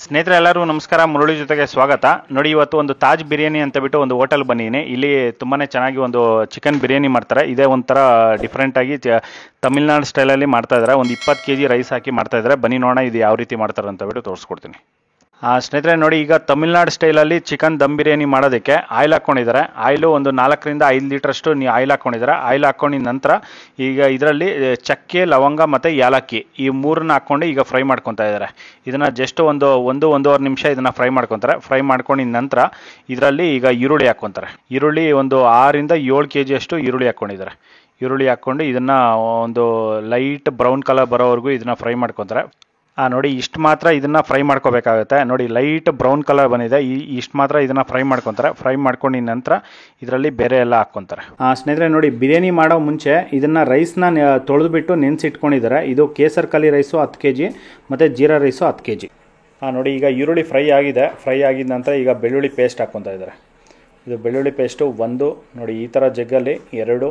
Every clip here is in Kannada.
ಸ್ನೇಹಿತರೆ ಎಲ್ಲರೂ ನಮಸ್ಕಾರ. ಮುರಳಿ ಜೊತೆಗೆ ಸ್ವಾಗತ. ನೋಡಿ, ಇವತ್ತು ಒಂದು ತಾಜ್ ಬಿರಿಯಾನಿ ಅಂತ ಬಿಟ್ಟು ಒಂದು ಹೋಟೆಲ್ ಬಂದಿದ್ದೀನಿ. ಇಲ್ಲಿ ತುಂಬಾನೇ ಚೆನ್ನಾಗಿ ಒಂದು ಚಿಕನ್ ಬಿರಿಯಾನಿ ಮಾಡ್ತಾರೆ. ಇದೇ ಒಂಥರ ಡಿಫ್ರೆಂಟ್ ಆಗಿ ತಮಿಳ್ನಾಡು ಸ್ಟೈಲಲ್ಲಿ ಮಾಡ್ತಾ ಇದ್ದಾರೆ. ಒಂದು 20 kg ರೈಸ್ ಹಾಕಿ ಮಾಡ್ತಾ ಇದ್ದಾರೆ. ಬನ್ನಿ ನೋಡೋಣ ಇದು ಯಾವ ರೀತಿ ಮಾಡ್ತಾರೆ ಅಂತ ಬಿಟ್ಟು ತೋರಿಸ್ಕೊಡ್ತೀನಿ. ಸ್ನೇಹಿತರೆ ನೋಡಿ, ಈಗ ತಮಿಳ್ನಾಡು ಸ್ಟೈಲಲ್ಲಿ ಚಿಕನ್ ದಮ್ ಬಿರಿಯಾನಿ ಮಾಡೋದಕ್ಕೆ ಆಯಿಲ್ ಹಾಕ್ಕೊಂಡಿದ್ದಾರೆ. ಆಯಿಲು ಒಂದು 4 ರಿಂದ 5 ಲೀಟ್ರಷ್ಟು ಆಯಿಲ್ ಹಾಕ್ಕೊಂಡಿದ್ದಾರೆ. ಆಯಿಲ್ ಹಾಕ್ಕೊಂಡಿದ ನಂತರ ಈಗ ಇದರಲ್ಲಿ ಚಕ್ಕೆ, ಲವಂಗ ಮತ್ತು ಯಾಲಕ್ಕಿ ಈ ಮೂರನ್ನ ಹಾಕ್ಕೊಂಡು ಈಗ ಫ್ರೈ ಮಾಡ್ಕೊತಾ ಇದ್ದಾರೆ. ಇದನ್ನು ಜಸ್ಟ್ ಒಂದೂವರೆ ನಿಮಿಷ ಇದನ್ನು ಫ್ರೈ ಮಾಡ್ಕೊತಾರೆ. ಫ್ರೈ ಮಾಡ್ಕೊಂಡಿದ ನಂತರ ಇದರಲ್ಲಿ ಈಗ ಈರುಳ್ಳಿ ಹಾಕ್ಕೊತಾರೆ. ಈರುಳ್ಳಿ ಒಂದು 6 ರಿಂದ 7 kg ಅಷ್ಟು ಈರುಳ್ಳಿ ಹಾಕ್ಕೊಂಡಿದ್ದಾರೆ. ಈರುಳ್ಳಿ ಹಾಕ್ಕೊಂಡು ಇದನ್ನು ಒಂದು ಲೈಟ್ ಬ್ರೌನ್ ಕಲರ್ ಬರೋವರೆಗೂ ಇದನ್ನು ಫ್ರೈ ಮಾಡ್ಕೊತಾರೆ. ನೋಡಿ, ಇಷ್ಟು ಮಾತ್ರ ಇದನ್ನು ಫ್ರೈ ಮಾಡ್ಕೋಬೇಕಾಗುತ್ತೆ. ನೋಡಿ, ಲೈಟ್ ಬ್ರೌನ್ ಕಲರ್ ಬಂದಿದೆ. ಇಷ್ಟು ಮಾತ್ರ ಇದನ್ನು ಫ್ರೈ ಮಾಡ್ಕೊತಾರೆ. ಫ್ರೈ ಮಾಡ್ಕೊಂಡಿದ ನಂತರ ಇದರಲ್ಲಿ ಬೇರೆ ಎಲ್ಲ ಹಾಕ್ಕೊತಾರೆ. ಸ್ನೇಹಿತರೆ ನೋಡಿ, ಬಿರಿಯಾನಿ ಮಾಡೋ ಮುಂಚೆ ಇದನ್ನು ರೈಸ್ನ ತೊಳೆದುಬಿಟ್ಟು ನೆನೆಸಿಟ್ಕೊಂಡಿದ್ದಾರೆ. ಇದು ಕೇಸರ್ ಕಲಿ ರೈಸು 10 kg ಮತ್ತು ಜೀರಾ ರೈಸು 10 kg. ನೋಡಿ, ಈಗ ಈರುಳ್ಳಿ ಫ್ರೈ ಆಗಿದೆ. ಫ್ರೈ ಆಗಿದ ನಂತರ ಈಗ ಬೆಳ್ಳುಳ್ಳಿ ಪೇಸ್ಟ್ ಹಾಕ್ಕೊತಾ ಇದ್ದಾರೆ. ಇದು ಬೆಳ್ಳುಳ್ಳಿ ಪೇಸ್ಟು ನೋಡಿ ಈ ಥರ ಜಗ್ಗಲ್ಲಿ 2,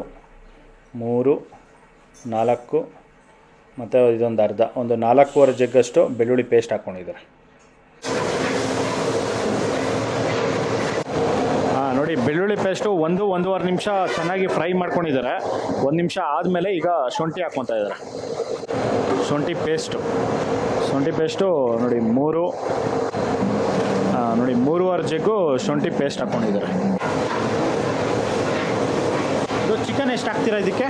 3, 4 ಮತ್ತು ಇದೊಂದು ಅರ್ಧ, ಒಂದು 4.25 ಜಗ್ಗಷ್ಟು ಬೆಳ್ಳುಳ್ಳಿ ಪೇಸ್ಟ್ ಹಾಕ್ಕೊಂಡಿದ್ದಾರೆ. ನೋಡಿ, ಬೆಳ್ಳುಳ್ಳಿ ಪೇಸ್ಟು 1-1.5 ನಿಮಿಷ ಚೆನ್ನಾಗಿ ಫ್ರೈ ಮಾಡ್ಕೊಂಡಿದ್ದಾರೆ. 1 ನಿಮಿಷ ಆದಮೇಲೆ ಈಗ ಶುಂಠಿ ಹಾಕ್ಕೊತಾ ಇದ್ದಾರೆ. ಶುಂಠಿ ಪೇಸ್ಟು ನೋಡಿ 3.5 ಜಗ್ಗು ಶುಂಠಿ ಪೇಸ್ಟ್ ಹಾಕ್ಕೊಂಡಿದ್ದಾರೆ. ಇದು ಚಿಕನ್ ಎಷ್ಟು ಹಾಕ್ತೀರಾ ಇದಕ್ಕೆ?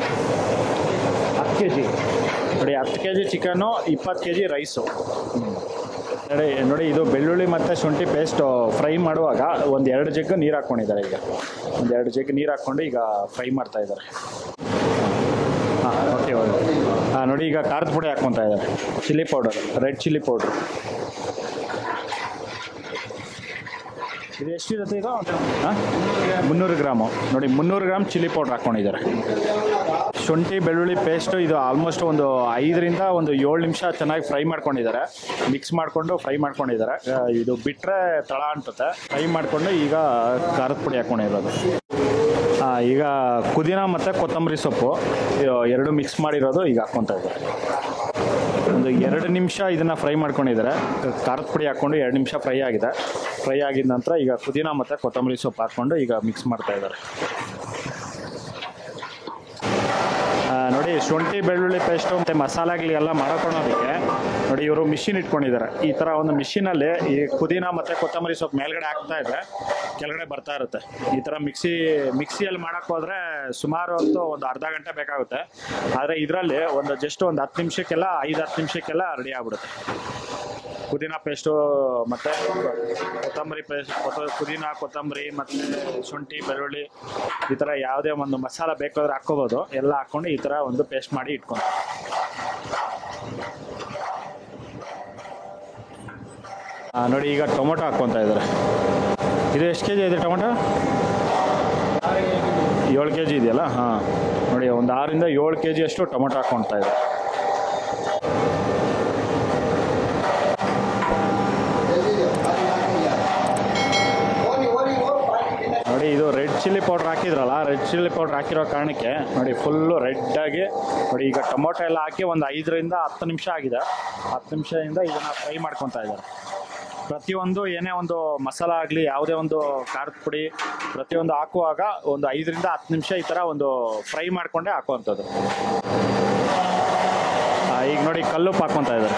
10 kg. ನೋಡಿ, 10 kg ಚಿಕನ್ನು, 20 kg ರೈಸು. ನೋಡಿ, ಇದು ಬೆಳ್ಳುಳ್ಳಿ ಮತ್ತು ಶುಂಠಿ ಪೇಸ್ಟ್ ಫ್ರೈ ಮಾಡುವಾಗ 1-2 ಜಗ್ಗು ನೀರು ಹಾಕ್ಕೊಂಡಿದ್ದಾರೆ. ಈಗ 1-2 ಜಗ್ಗು ನೀರು ಹಾಕ್ಕೊಂಡು ಈಗ ಫ್ರೈ ಮಾಡ್ತಾ ಇದ್ದಾರೆ. ಓಕೆ. ನೋಡಿ, ಈಗ ಖಾರದ ಪುಡಿ ಹಾಕ್ಕೊತಾ ಇದ್ದಾರೆ. Chilli powder, red chilli powder. ಇದು ಎಷ್ಟಿರುತ್ತೆ? ಇದು 300 ಗ್ರಾಮು. ನೋಡಿ, 300 ಗ್ರಾಮ್ ಚಿಲ್ಲಿ ಪೌಡ್ರ್ ಹಾಕ್ಕೊಂಡಿದ್ದಾರೆ. ಶುಂಠಿ ಬೆಳ್ಳುಳ್ಳಿ ಪೇಸ್ಟು ಇದು ಆಲ್ಮೋಸ್ಟ್ ಒಂದು 5 ರಿಂದ 7 ನಿಮಿಷ ಚೆನ್ನಾಗಿ ಫ್ರೈ ಮಾಡ್ಕೊಂಡಿದ್ದಾರೆ. ಮಿಕ್ಸ್ ಮಾಡಿಕೊಂಡು ಫ್ರೈ ಮಾಡ್ಕೊಂಡಿದ್ದಾರೆ. ಇದು ಬಿಟ್ಟರೆ ತಳ ಅಂಟುತ್ತೆ. ಫ್ರೈ ಮಾಡಿಕೊಂಡು ಈಗ ಖಾರದ ಪುಡಿ ಹಾಕ್ಕೊಂಡಿರೋದು. ಈಗ ಪುದೀನ ಮತ್ತು ಕೊತ್ತಂಬರಿ ಸೊಪ್ಪು 2 ಮಿಕ್ಸ್ ಮಾಡಿರೋದು ಈಗ ಹಾಕ್ಕೊತಾ ಇದ್ದಾರೆ. ಒಂದು 2 ನಿಮಿಷ ಇದನ್ನು ಫ್ರೈ ಮಾಡ್ಕೊಂಡಿದ್ದಾರೆ. ಖಾರದ ಪುಡಿ ಹಾಕ್ಕೊಂಡು 2 ನಿಮಿಷ ಫ್ರೈ ಆಗಿದೆ. ಫ್ರೈ ಆಗಿದ ನಂತರ ಈಗ ಪುದೀನ ಮತ್ತು ಕೊತ್ತಂಬರಿ ಸೊಪ್ಪು ಹಾಕ್ಕೊಂಡು ಈಗ ಮಿಕ್ಸ್ ಮಾಡ್ತಾ ಇದ್ದಾರೆ. ನೋಡಿ, ಶುಂಠಿ ಬೆಳ್ಳುಳ್ಳಿ ಪೇಸ್ಟು ಮತ್ತು ಮಸಾಲೆಗಳಿಗೆಲ್ಲ ಮಾಡ್ಕೊಳೋದಕ್ಕೆ ನೋಡಿ ಇವರು ಮಿಷಿನ್ ಇಟ್ಕೊಂಡಿದ್ದಾರೆ. ಈ ಥರ ಒಂದು ಮಿಷಿನಲ್ಲಿ ಈ ಪುದೀನ ಮತ್ತು ಕೊತ್ತಂಬರಿ ಸೊಪ್ಪು ಮೇಲ್ಗಡೆ ಹಾಕ್ತಾ ಇದ್ರೆ ಕೆಳಗಡೆ ಬರ್ತಾ ಇರುತ್ತೆ. ಈ ಥರ ಮಿಕ್ಸಿಯಲ್ಲಿ ಮಾಡೋಕ್ಕೆ ಹೋದರೆ ಸುಮಾರು ಹೊತ್ತು ಒಂದು ಅರ್ಧ ಗಂಟೆ ಬೇಕಾಗುತ್ತೆ. ಆದರೆ ಇದರಲ್ಲಿ ಜಸ್ಟ್ ಒಂದು 10 ನಿಮಿಷಕ್ಕೆಲ್ಲ 5-10 ನಿಮಿಷಕ್ಕೆಲ್ಲ ರೆಡಿ ಆಗ್ಬಿಡುತ್ತೆ. ಪುದೀನ ಪೇಸ್ಟು ಮತ್ತು ಕೊತ್ತಂಬರಿ ಪೇಸ್ಟ್, ಪುದೀನ ಕೊತ್ತಂಬರಿ ಮತ್ತು ಶುಂಠಿ ಬೆಳ್ಳುಳ್ಳಿ ಈ ಥರ ಯಾವುದೇ ಒಂದು ಮಸಾಲ ಬೇಕಾದ್ರೆ ಹಾಕ್ಕೋಬೋದು. ಎಲ್ಲ ಹಾಕ್ಕೊಂಡು ಈ ಥರ ಒಂದು ಪೇಸ್ಟ್ ಮಾಡಿ ಇಟ್ಕೊಂಡು ನೋಡಿ, ಈಗ ಟೊಮೊಟೊ ಹಾಕ್ಕೊತಾ ಇದ್ದಾರೆ. ಇದು ಎಷ್ಟು kg ಇದೆ ಟೊಮೊಟೊ? 7 kg ಇದೆಯಲ್ಲ. ನೋಡಿ, ಒಂದು 6 ರಿಂದ 7 kg ಅಷ್ಟು ಟೊಮೊಟೊ ಹಾಕ್ಕೊತಾ ಇದ್ದಾರೆ. ನೋಡಿ, ಇದು ರೆಡ್ ಚಿಲ್ಲಿ ಪೌಡ್ರ್ ಹಾಕಿದ್ರಲ್ಲ, ರೆಡ್ ಚಿಲ್ಲಿ ಪೌಡ್ರ್ ಹಾಕಿರೋ ಕಾರಣಕ್ಕೆ ನೋಡಿ ಫುಲ್ಲು ರೆಡ್ಡಾಗಿ ನೋಡಿ ಈಗ ಟೊಮೊಟೊ ಎಲ್ಲ ಹಾಕಿ ಒಂದು 5 ರಿಂದ 10 ನಿಮಿಷ ಆಗಿದೆ. 10 ನಿಮಿಷದಿಂದ ಇದನ್ನು ಫ್ರೈ ಮಾಡ್ಕೊತಾ ಇದ್ದಾರೆ. ಪ್ರತಿಯೊಂದು ಏನೇ ಒಂದು ಮಸಾಲ ಆಗಲಿ, ಯಾವುದೇ ಒಂದು ಖಾರದ ಪುಡಿ ಪ್ರತಿಯೊಂದು ಹಾಕುವಾಗ ಒಂದು 5 ರಿಂದ 10 ನಿಮಿಷ ಈ ಥರ ಒಂದು ಫ್ರೈ ಮಾಡಿಕೊಂಡೇ ಹಾಕುವಂಥದ್ದು. ಈಗ ನೋಡಿ, ಕಲ್ಲುಪ್ಪು ಹಾಕ್ಕೊತಾ ಇದ್ದಾರೆ.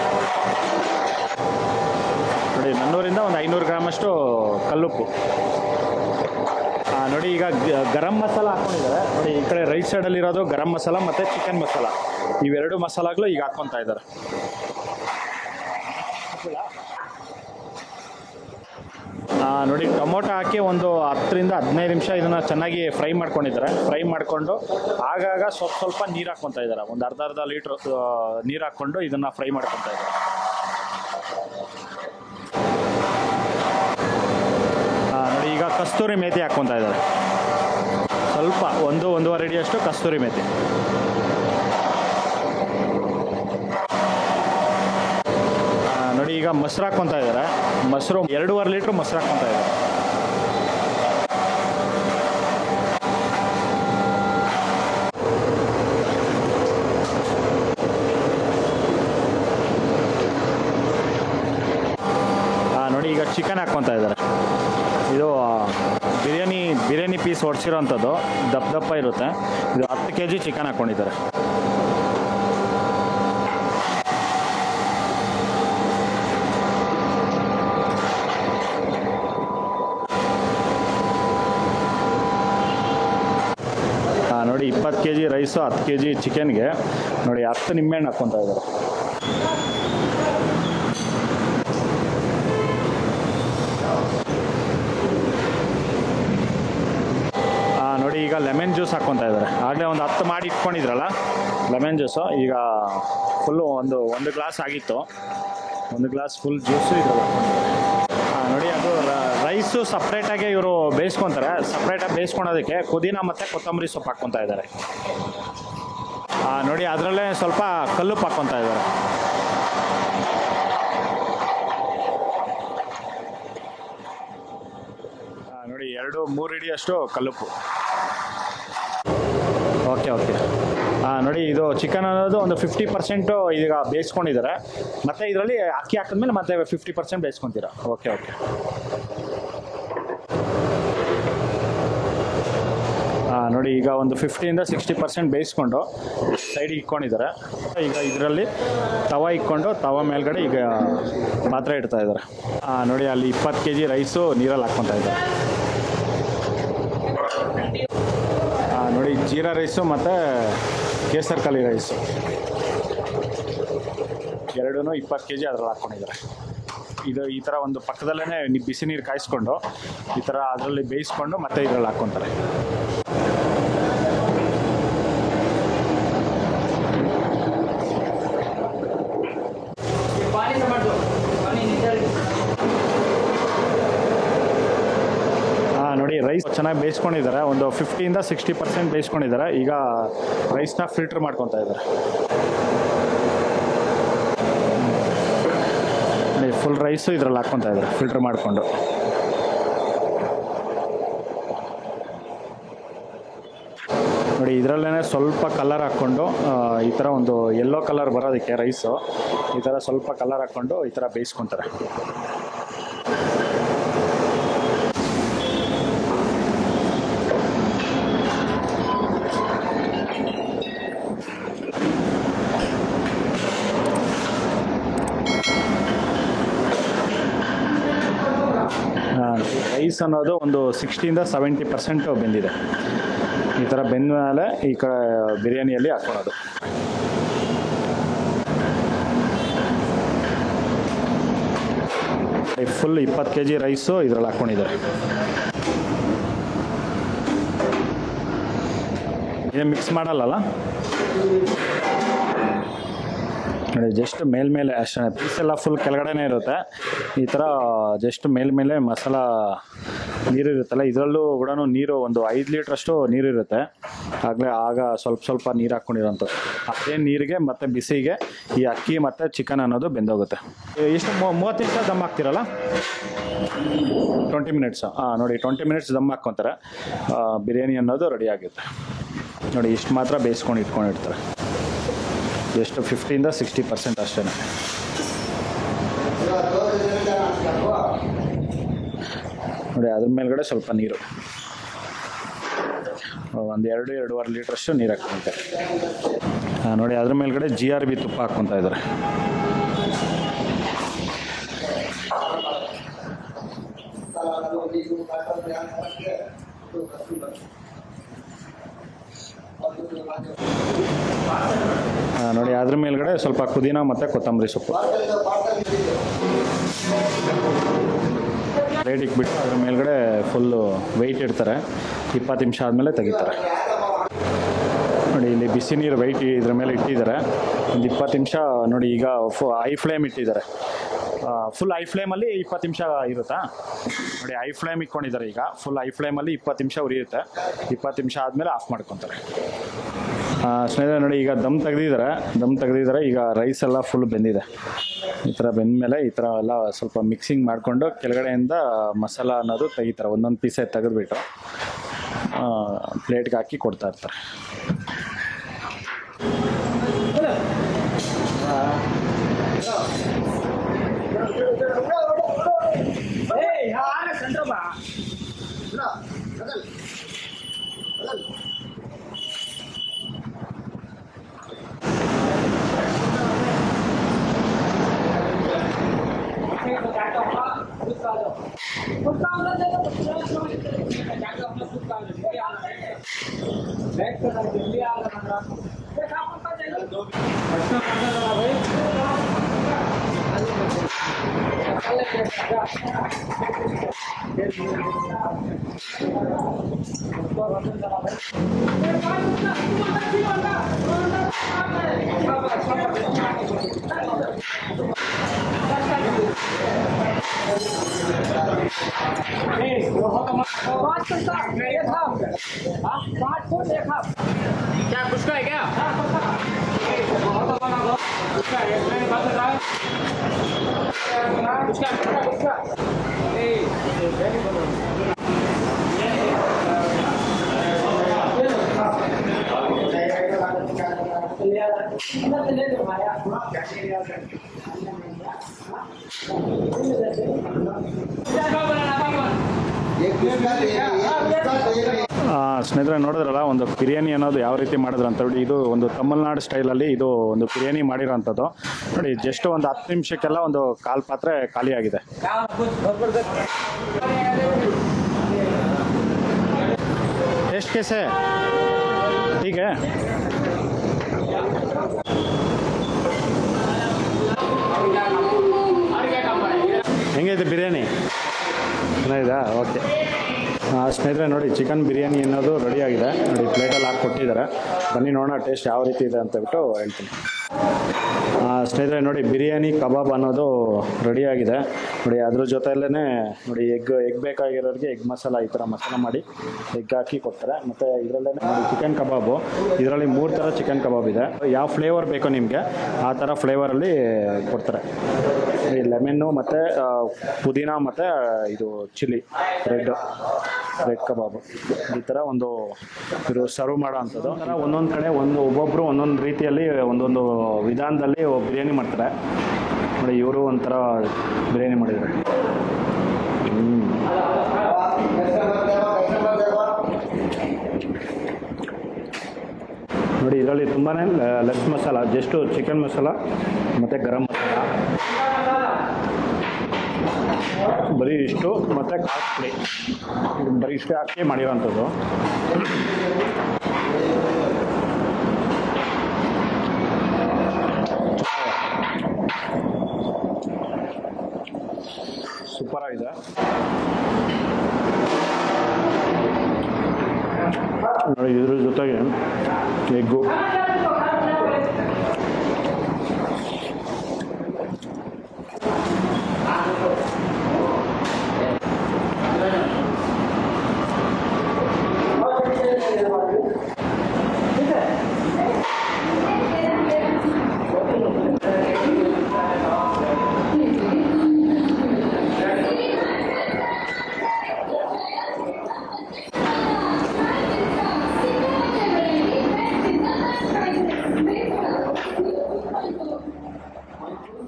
ನೋಡಿ, 400 ರಿಂದ ಒಂದು 500 ಗ್ರಾಮಷ್ಟು ಕಲ್ಲುಪ್ಪು. ನೋಡಿ, ಈಗ ಗರಂ ಮಸಾಲ ಹಾಕ್ಕೊಂಡಿದ್ದಾರೆ. ನೋಡಿ, ಈ ಕಡೆ ರೈಟ್ ಸೈಡಲ್ಲಿರೋದು ಗರಂ ಮಸಾಲ ಮತ್ತು ಚಿಕನ್ ಮಸಾಲ, ಇವೆರಡು ಮಸಾಲಗಳು ಈಗ ಹಾಕ್ಕೊತಾ ಇದ್ದಾರೆ. ನೋಡಿ, ಟೊಮೊಟೊ ಹಾಕಿ ಒಂದು 10 ರಿಂದ 15 ನಿಮಿಷ ಇದನ್ನು ಚೆನ್ನಾಗಿ ಫ್ರೈ ಮಾಡ್ಕೊಂಡಿದ್ದಾರೆ. ಫ್ರೈ ಮಾಡಿಕೊಂಡು ಆಗಾಗ ಸ್ವಲ್ಪ ನೀರು ಹಾಕ್ಕೊತಾ ಇದ್ದಾರೆ. ಒಂದು ಅರ್ಧ ಲೀಟ್ರ್ ನೀರು ಹಾಕ್ಕೊಂಡು ಇದನ್ನು ಫ್ರೈ ಮಾಡ್ಕೊತಾ ಇದ್ದಾರೆ. ನೋಡಿ, ಈಗ ಕಸ್ತೂರಿ ಮೇಥಿ ಹಾಕ್ಕೊತಾ ಇದ್ದಾರೆ. ಸ್ವಲ್ಪ 1-1.5 ಅಡಿಯಷ್ಟು ಕಸ್ತೂರಿ ಮೇಥಿ. ನೋಡಿ, ಈಗ ಮೊಸರು ಹಾಕ್ಕೊತಾ ಇದ್ದಾರೆ. ಮೊಸರು 2.5 ಲೀಟ್ರ್ ಮೊಸರು ಹಾಕ್ಕೊತಾ ಇದ್ದಾರೆ. ನೋಡಿ ಈಗ ಚಿಕನ್ ಹಾಕ್ಕೊತಾ ಇದ್ದಾರೆ. ಇದು ಬಿರಿಯಾನಿ ಪೀಸ್ ಹೊಡ್ಸಿರೋ ಅಂಥದ್ದು ದಪ್ಪ ದಪ್ಪ ಇರುತ್ತೆ. ಇದು 10 kg ಚಿಕನ್ ಹಾಕ್ಕೊಂಡಿದ್ದಾರೆ. ನೋಡಿ 20 kg ರೈಸು 10 kg ಚಿಕನ್ಗೆ ನೋಡಿ 10 ನಿಂಬೆಹಣ್ಣು ಹಾಕ್ಕೊತಾ ಇದ್ದಾರೆ. ನೋಡಿ ಈಗ ಲೆಮನ್ ಜ್ಯೂಸ್ ಹಾಕ್ಕೊತಾ ಇದ್ದಾರೆ. ಆಗಲೇ ಒಂದು 10 ಮಾಡಿ ಇಟ್ಕೊಂಡಿದ್ರಲ್ಲ ಲೆಮನ್ ಜ್ಯೂಸು, ಈಗ ಫುಲ್ಲು ಒಂದು ಗ್ಲಾಸ್ ಆಗಿತ್ತು. 1 ಗ್ಲಾಸ್ ಫುಲ್ ಜ್ಯೂಸು ಇದ್ರಲ್ಲಿ ಹಾಕ್ಕೊಂಡಿದ್ದಾರೆ. ನೋಡಿ ಅದು ರೈಸು ಸಪ್ರೇಟಾಗಿ ಇವರು ಬೇಯಿಸ್ಕೊತಾರೆ. ಸಪ್ರೇಟಾಗಿ ಬೇಯಿಸ್ಕೊಳೋದಕ್ಕೆ ಪುದೀನ ಮತ್ತು ಕೊತ್ತಂಬರಿ ಸೊಪ್ಪು ಹಾಕ್ಕೊತಾ ಇದ್ದಾರೆ. ನೋಡಿ ಅದರಲ್ಲೇ ಸ್ವಲ್ಪ ಕಲ್ಲುಪ್ಪು ಹಾಕ್ಕೊತಾ ಇದ್ದಾರೆ. ನೋಡಿ 2-3 ಹಿಡಿಯಷ್ಟು ಕಲ್ಲುಪ್ಪು. ಓಕೆ ನೋಡಿ ಇದು ಚಿಕನ್ ಅನ್ನೋದು ಒಂದು 50% ಈಗ ಬೇಯಿಸ್ಕೊಂಡಿದ್ದಾರೆ. ಮತ್ತು ಇದರಲ್ಲಿ ಅಕ್ಕಿ ಹಾಕಿದ್ಮೇಲೆ ಮತ್ತೆ 50% ಬೇಯಿಸ್ಕೊತೀರಾ. ಓಕೆ ನೋಡಿ ಈಗ ಒಂದು 50-60% ಬೇಯಿಸ್ಕೊಂಡು ಸೈಡಿಗೆ ಇಟ್ಕೊಂಡಿದ್ದಾರೆ. ಈಗ ಇದರಲ್ಲಿ ತವ ಇಟ್ಕೊಂಡು ತವ ಮೇಲ್ಗಡೆ ಈಗ ಪಾತ್ರೆ ಇಡ್ತಾ ಇದ್ದಾರೆ. ನೋಡಿ ಅಲ್ಲಿ 20 kg ರೈಸು ನೀರಲ್ಲಿ ಹಾಕ್ಕೊತಾ ಇದ್ದಾರೆ. ನೋಡಿ ಜೀರಾ ರೈಸು ಮತ್ತು ಕೇಸರ್ ಕಲಿ ರೈಸು ಎರಡೂ 20 kg ಅದರಲ್ಲಿ ಹಾಕ್ಕೊಂಡಿದ್ದಾರೆ. ಇದು ಈ ಥರ ಒಂದು ಪಕ್ಕದಲ್ಲೇ ಬಿಸಿ ನೀರು ಕಾಯಿಸ್ಕೊಂಡು ಈ ಥರ ಅದರಲ್ಲಿ ಬೇಯಿಸ್ಕೊಂಡು ಮತ್ತೆ ಇದರಲ್ಲಿ ಹಾಕ್ಕೊತಾರೆ. ನೋಡಿ ರೈಸ್ ಚೆನ್ನಾಗಿ ಬೇಯಿಸ್ಕೊಂಡಿದ್ದಾರೆ. ಒಂದು 50-60% ಬೇಯಿಸ್ಕೊಂಡಿದ್ದಾರೆ. ಈಗ ರೈಸ್ನ ಫಿಲ್ಟರ್ ಮಾಡ್ಕೊತಾ ಇದ್ದಾರೆ. ನೋಡಿ ಫುಲ್ ರೈಸು ಇದರಲ್ಲಿ ಹಾಕ್ಕೊತಾ ಇದ್ದಾರೆ ಫಿಲ್ಟರ್ ಮಾಡಿಕೊಂಡು. ನೋಡಿ ಇದರಲ್ಲೇ ಸ್ವಲ್ಪ ಕಲರ್ ಹಾಕ್ಕೊಂಡು ಈ ಥರ ಒಂದು ಯೆಲ್ಲೋ ಕಲರ್ ಬರೋದಕ್ಕೆ ರೈಸು ಈ ಥರ ಸ್ವಲ್ಪ ಕಲರ್ ಹಾಕ್ಕೊಂಡು ಈ ಥರ ಬೇಯಿಸ್ಕೊತಾರೆ. ರೈಸ್ ಅನ್ನೋದು ಒಂದು 60-70% ಬೆಂದಿದೆ. ಈ ಥರ ಬೆಂದ ಮೇಲೆ ಈ ಕಡೆ ಬಿರಿಯಾನಿಯಲ್ಲಿ ಹಾಕ್ಕೊಳೋದು. ಫುಲ್ 20 kg ರೈಸು ಇದರಲ್ಲಿ ಹಾಕ್ಕೊಂಡಿದ್ದಾರೆ. ಇದೇ ಮಿಕ್ಸ್ ಮಾಡಲ್ಲಲ್ಲ ನೋಡಿ, ಜಸ್ಟ್ ಮೇಲ್ಮೇಲೆ ಅಷ್ಟೇ. ಪೀಸೆಲ್ಲ ಫುಲ್ ಕೆಳಗಡೆನೇ ಇರುತ್ತೆ. ಈ ಥರ ಜಸ್ಟ್ ಮೇಲ್ಮೇಲೆ ಮಸಾಲ ನೀರಿರುತ್ತಲ್ಲ, ಇದರಲ್ಲೂ ಕೂಡ ನೀರು ಒಂದು 5 ಲೀಟ್ರಷ್ಟು ನೀರಿರುತ್ತೆ. ಆಗ ಸ್ವಲ್ಪ ನೀರು ಹಾಕ್ಕೊಂಡಿರೋಂಥದ್ದು. ಅದೇ ನೀರಿಗೆ ಮತ್ತು ಬಿಸಿಗೆ ಈ ಅಕ್ಕಿ ಮತ್ತು ಚಿಕನ್ ಅನ್ನೋದು ಬೆಂದೋಗುತ್ತೆ. ಎಷ್ಟು 30 ನಿಮಿಷ ದಮ್ ಹಾಕ್ತಿರಲ್ಲ, 20 ಮಿನಿಟ್ಸ್. ನೋಡಿ 20 ಮಿನಿಟ್ಸ್ ದಮ್ ಹಾಕ್ಕೊತಾರೆ. ಬಿರಿಯಾನಿ ಅನ್ನೋದು ರೆಡಿ ಆಗುತ್ತೆ. ನೋಡಿ ಇಷ್ಟು ಮಾತ್ರ ಬೇಯಿಸ್ಕೊಂಡು ಇಟ್ಕೊಂಡಿರ್ತಾರೆ. ಎಷ್ಟು 50-60% ಅಷ್ಟೇ. ನೋಡಿ ಅದ್ರ ಮೇಲ್ಗಡೆ ಸ್ವಲ್ಪ ನೀರು, ಒಂದು 2-2.5 ಲೀಟ್ರಷ್ಟು ನೀರು ಹಾಕ್ಕೊಂತಾರೆ. ನೋಡಿ ಅದ್ರ ಮೇಲ್ಗಡೆ GRB ತುಪ್ಪ ಹಾಕ್ಕೊತಾ ಇದ್ದಾರೆ. ನೋಡಿ ಅದ್ರ ಮೇಲ್ಗಡೆ ಸ್ವಲ್ಪ ಪುದೀನ ಮತ್ತು ಕೊತ್ತಂಬರಿ ಸೊಪ್ಪು ಪ್ಲೇಟ್ ಇಟ್ಬಿಟ್ಟು ಅದ್ರ ಮೇಲ್ಗಡೆ ಫುಲ್ಲು ವೆಯ್ಟ್ ಇಡ್ತಾರೆ. 20 ನಿಮಿಷ ಆದಮೇಲೆ ತೆಗಿತಾರೆ. ನೋಡಿ ಇಲ್ಲಿ ಬಿಸಿ ನೀರು ವೆಯ್ಟ್ ಇದ್ರ ಮೇಲೆ ಇಟ್ಟಿದ್ದಾರೆ. ಒಂದು 20 ನಿಮಿಷ ನೋಡಿ. ಈಗ ಹೈ ಫ್ಲೇಮ್ ಇಟ್ಟಿದ್ದಾರೆ. ಫುಲ್ ಹೈ ಫ್ಲೇಮಲ್ಲಿ 20 ನಿಮಿಷ ಇರುತ್ತಾ ನೋಡಿ. ಹೈ ಫ್ಲೇಮ್ ಇಟ್ಕೊಂಡಿದ್ದಾರೆ. ಈಗ ಫುಲ್ ಹೈ ಫ್ಲೇಮಲ್ಲಿ 20 ನಿಮಿಷ ಉರಿಯುತ್ತೆ. 20 ನಿಮಿಷ ಆದಮೇಲೆ ಆಫ್ ಮಾಡ್ಕೊತಾರೆ. ಸ್ನೇಹಿತರೆ ನೋಡಿ ಈಗ ದಮ್ ತೆಗೆದಿದ್ದಾರೆ. ಈಗ ರೈಸ್ ಎಲ್ಲ ಫುಲ್ ಬೆಂದಿದೆ. ಈ ಥರ ಬೆಂದಮೇಲೆ ಈ ಥರ ಎಲ್ಲ ಸ್ವಲ್ಪ ಮಿಕ್ಸಿಂಗ್ ಮಾಡಿಕೊಂಡು ಕೆಳಗಡೆಯಿಂದ ಮಸಾಲ ಅನ್ನೋದು ತೆಗಿತಾರೆ. ಒಂದೊಂದು ಪೀಸೇ ತೆಗೆದುಬಿಟ್ಟು ಪ್ಲೇಟ್ಗೆ ಹಾಕಿ ಕೊಡ್ತಾ ಇರ್ತಾರೆ. क्या कुछ का है क्या? ಸ್ನೇಹಿತರೆ ನೋಡಿದ್ರಲ್ಲ ಒಂದು ಬಿರಿಯಾನಿ ಅನ್ನೋದು ಯಾವ ರೀತಿ ಮಾಡಿದ್ರು ಅಂತ ಹೇಳಿ. ಇದು ಒಂದು ತಮಿಳ್ನಾಡು ಸ್ಟೈಲಲ್ಲಿ ಇದು ಒಂದು ಬಿರಿಯಾನಿ ಮಾಡಿರೋಂಥದ್ದು ನೋಡಿ. ಜಸ್ಟ್ ಒಂದು 10 ನಿಮಿಷಕ್ಕೆಲ್ಲ ಒಂದು ಕಾಲು ಪಾತ್ರೆ ಖಾಲಿಯಾಗಿದೆ. ಟೇಸ್ಟ್ ಕೇಸೆ ಹೀಗೆ ಹೆಂಗೈತೆ ಬಿರಿಯಾನಿ? ಚೆನ್ನಾಗಿದಾ? ಓಕೆ ಸ್ನೇಹಿತರೆ ನೋಡಿ, ಚಿಕನ್ ಬಿರಿಯಾನಿ ಅನ್ನೋದು ರೆಡಿಯಾಗಿದೆ ನೋಡಿ. ಪ್ಲೇಟಲ್ಲಿ ಹಾಕಿ ಕೊಟ್ಟಿದ್ದಾರೆ. ಬನ್ನಿ ನೋಡೋಣ ಟೇಸ್ಟ್ ಯಾವ ರೀತಿ ಇದೆ ಅಂತ ಬಿಟ್ಟು ಹೇಳ್ತೀನಿ. ಸ್ನೇಹಿತರೆ ನೋಡಿ, ಬಿರಿಯಾನಿ ಕಬಾಬ್ ಅನ್ನೋದು ರೆಡಿಯಾಗಿದೆ ನೋಡಿ. ಅದ್ರ ಜೊತೆಯಲ್ಲೇ ನೋಡಿ ಎಗ್ ಬೇಕಾಗಿರೋರಿಗೆ ಎಗ್ ಮಸಾಲ ಈ ಥರ ಮಸಾಲ ಮಾಡಿ ಎಗ್ ಹಾಕಿ ಕೊಡ್ತಾರೆ. ಮತ್ತು ಇದರಲ್ಲೇ ನೋಡಿ ಚಿಕನ್ ಕಬಾಬು. ಇದರಲ್ಲಿ 3 ಥರ ಚಿಕನ್ ಕಬಾಬ್ ಇದೆ. ಯಾವ ಫ್ಲೇವರ್ ಬೇಕೋ ನಿಮಗೆ ಆ ಥರ ಫ್ಲೇವರಲ್ಲಿ ಕೊಡ್ತಾರೆ. ಈ ಲೆಮನ್ನು ಮತ್ತು ಪುದೀನ ಮತ್ತು ಇದು ಚಿಲ್ಲಿ ರೆಡ್ ಕಬಾಬು ಈ ಥರ ಒಂದು ಇದು ಸರ್ವ್ ಮಾಡೋ ಅಂಥದ್ದು. ಒಂದೊಂದು ಕಡೆ ಒಬ್ಬೊಬ್ಬರು ಒಂದೊಂದು ರೀತಿಯಲ್ಲಿ ಒಂದೊಂದು ವಿಧಾನದಲ್ಲಿ ಬಿರಿಯಾನಿ ಮಾಡ್ತಾರೆ ನೋಡಿ. ಇವರು ಒಂಥರ ಬಿರಿಯಾನಿ ಮಾಡಿದ್ದಾರೆ. ನೋಡಿ ಇದರಲ್ಲಿ ತುಂಬಾ less masala, just chicken masala ಮತ್ತು ಗರಂ ಮಸಾಲ ಬರೀ ಇಷ್ಟು ಮತ್ತು ಖಾರ ಪುಡಿ ಬರೀ ಇಷ್ಟು ಹಾಕಿ ಮಾಡಿರೋಂಥದ್ದು. ಸೂಪರ್ ಆಗಿದೆ ನೋಡಿ. ಇದ್ರ ಜೊತೆಗೆ ಎಗ್ಗು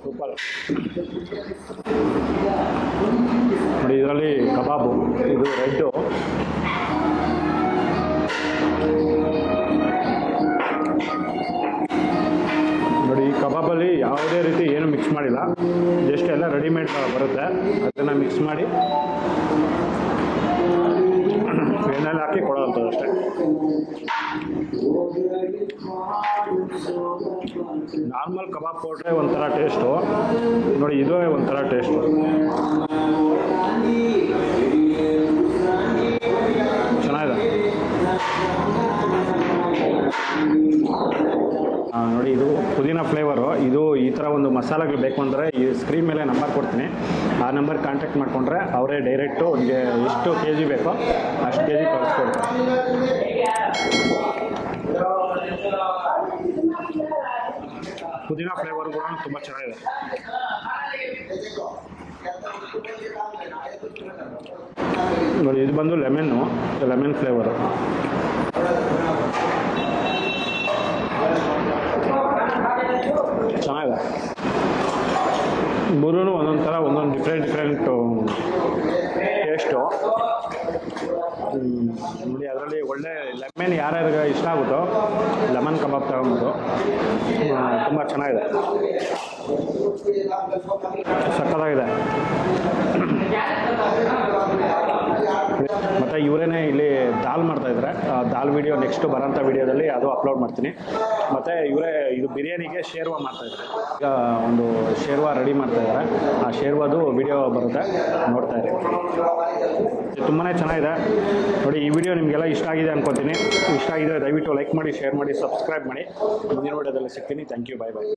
ಸೂಪರ್ ನೋಡಿ. ಇದರಲ್ಲಿ ಕಬಾಬು ಇದು ರೆಡ್ಡು ನೋಡಿ. ಈ ಕಬಾಬಲ್ಲಿ ಯಾವುದೇ ರೀತಿ ಏನು ಮಿಕ್ಸ್ ಮಾಡಿಲ್ಲ, ಜಸ್ಟ್ ಎಲ್ಲ ರೆಡಿಮೇಡ್ ಬರುತ್ತೆ. ಅದನ್ನು ಮಿಕ್ಸ್ ಮಾಡಿ ಎಣ್ಣೆಲ್ಲಿ ಹಾಕಿ ಕೊಡೋವಂಥದ್ದು ಅಷ್ಟೇ. ನಾರ್ಮಲ್ ಕಬಾಬ್ ಕೊಟ್ಟರೆ ಒಂಥರ ಟೇಸ್ಟು ನೋಡಿ, ಇದು ಒಂಥರ ಟೇಸ್ಟು. ಚೆನ್ನಾಗಿದೆ ನೋಡಿ. ಇದು ಪುದೀನ ಫ್ಲೇವರು. ಇದು ಈ ಥರ ಒಂದು ಮಸಾಲೆಗಳು ಬೇಕು ಅಂದರೆ ಈ ಸ್ಕ್ರೀನ್ ಮೇಲೆ ನಂಬರ್ ಕೊಡ್ತೀನಿ. ಆ ನಂಬರ್ ಕಾಂಟ್ಯಾಕ್ಟ್ ಮಾಡಿಕೊಂಡ್ರೆ ಅವರೇ ಡೈರೆಕ್ಟು ನಿಮಗೆ ಎಷ್ಟು kg ಬೇಕೋ ಅಷ್ಟು kg ಕಳಿಸ್ಕೊಡ್ತಾರೆ. ಪುದೀನ ಫ್ಲೇವರ್ ಕೂಡ ತುಂಬ ಚೆನ್ನಾಗಿದೆ. ನೋಡಿ ಇದು ಬಂದು ಲೆಮನ್ ಫ್ಲೇವರು. ಚೆನ್ನಾಗಿದೆ. ಮೂರೂ ಒಂದೊಂದು ಥರ ಒಂದೊಂದು ಡಿಫ್ರೆಂಟ್ ಟೇಸ್ಟು ನೋಡಿ. ಅದರಲ್ಲಿ ಒಳ್ಳೆ ಲೆಮನ್ ಯಾರ್ಯಾರಿಗೆ ಇಷ್ಟ ಆಗುತ್ತೋ ಲೆಮನ್ ಕಬಾಬ್ ತಗೊಬೋದು. ತುಂಬ ತುಂಬ ಚೆನ್ನಾಗಿದೆ, ಸಕ್ಕತ್ತಾಗಿದೆ. ಮತ್ತು ಇವರೇನೆ ಇಲ್ಲಿ ದಾಲ್ ಮಾಡ್ತಾಯಿದ್ದಾರೆ. ದಾಲ್ ವಿಡಿಯೋ ನೆಕ್ಸ್ಟ್ ಬರೋಂಥ ವಿಡಿಯೋದಲ್ಲಿ ಅದು ಅಪ್ಲೋಡ್ ಮಾಡ್ತೀನಿ. ಮತ್ತು ಇವರೇ ಇದು ಬಿರಿಯಾನಿಗೆ ಶೇರ್ವಾ ಮಾಡ್ತಾಯಿದ್ದಾರೆ. ಈಗ ಒಂದು ಶೇರ್ವಾ ರೆಡಿ ಮಾಡ್ತಾಯಿದ್ದಾರೆ. ಆ ಶೇರ್ವಾದು ವಿಡಿಯೋ ಬರುತ್ತೆ, ನೋಡ್ತಾ ಇರಿ. ತುಂಬಾ ಚೆನ್ನಾಗಿದೆ ನೋಡಿ. ಈ ವಿಡಿಯೋ ನಿಮಗೆಲ್ಲ ಇಷ್ಟ ಆಗಿದೆ ಅನ್ಕೋತೀನಿ. ಇಷ್ಟ ಆಗಿದೆ ದಯವಿಟ್ಟು ಲೈಕ್ ಮಾಡಿ, ಶೇರ್ ಮಾಡಿ, ಸಬ್ಸ್ಕ್ರೈಬ್ ಮಾಡಿ. ಮುಂದಿನ ವಿಡಿಯೋದಲ್ಲಿ ಸಿಗ್ತೀನಿ. Thank you, bye bye.